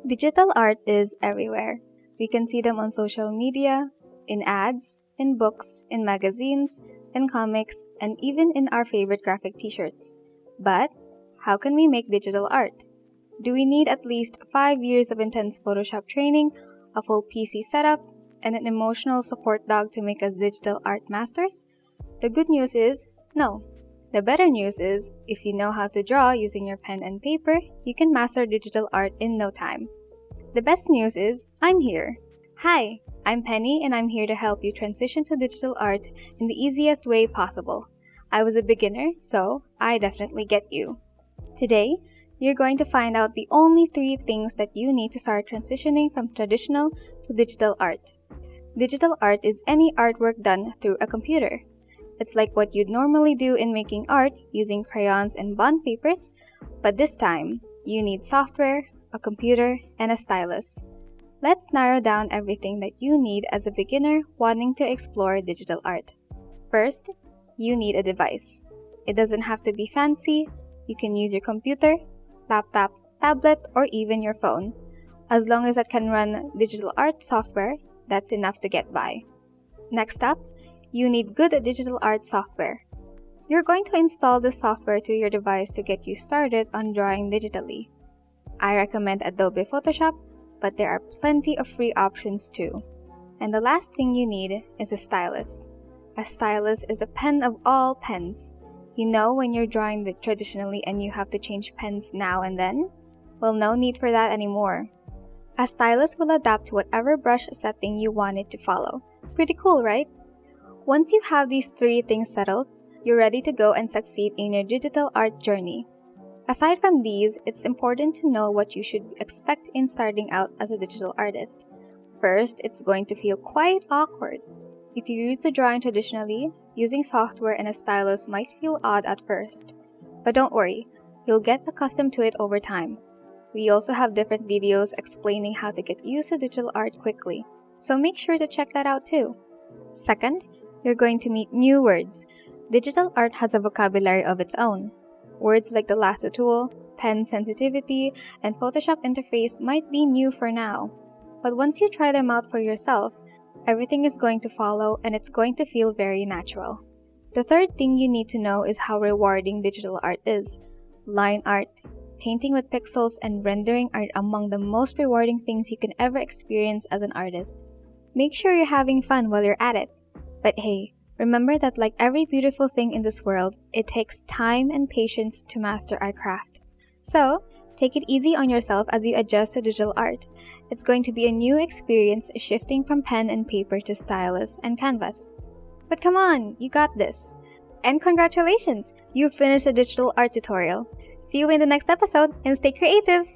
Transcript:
Digital art is everywhere. We can see them on social media, in ads, in books, in magazines, in comics, and even in our favorite graphic t-shirts. But how can we make digital art? Do we need at least 5 years of intense Photoshop training, a full PC setup, and an emotional support dog to make us digital art masters? The good news is, no. The better news is, if you know how to draw using your pen and paper, you can master digital art in no time. The best news is, I'm here. Hi, I'm Penny and I'm here to help you transition to digital art in the easiest way possible. I was a beginner, so I definitely get you. Today, you're going to find out the only 3 things that you need to start transitioning from traditional to digital art. Digital art is any artwork done through a computer. It's like what you'd normally do in making art using crayons and bond papers, but this time, you need software, a computer, and a stylus. Let's narrow down everything that you need as a beginner wanting to explore digital art. First, you need a device. It doesn't have to be fancy. You can use your computer, laptop, tablet, or even your phone. As long as it can run digital art software, that's enough to get by. Next up, you need good digital art software. You're going to install the software to your device to get you started on drawing digitally. I recommend Adobe Photoshop, but there are plenty of free options too. And the last thing you need is a stylus. A stylus is a pen of all pens. You know when you're drawing traditionally and you have to change pens now and then? Well, no need for that anymore. A stylus will adapt to whatever brush setting you want it to follow. Pretty cool, right? Once you have these 3 things settled, you're ready to go and succeed in your digital art journey. Aside from these, it's important to know what you should expect in starting out as a digital artist. First, it's going to feel quite awkward. If you're used to drawing traditionally, using software and a stylus might feel odd at first. But don't worry, you'll get accustomed to it over time. We also have different videos explaining how to get used to digital art quickly, so make sure to check that out too. Second, you're going to meet new words. Digital art has a vocabulary of its own. Words like the lasso tool, pen sensitivity, and Photoshop interface might be new for now. But once you try them out for yourself, everything is going to follow and it's going to feel very natural. The third thing you need to know is how rewarding digital art is. Line art, painting with pixels, and rendering are among the most rewarding things you can ever experience as an artist. Make sure you're having fun while you're at it. But hey, remember that like every beautiful thing in this world, it takes time and patience to master our craft. So, take it easy on yourself as you adjust to digital art. It's going to be a new experience shifting from pen and paper to stylus and canvas. But come on, you got this! And congratulations! You finished a digital art tutorial. See you in the next episode and stay creative!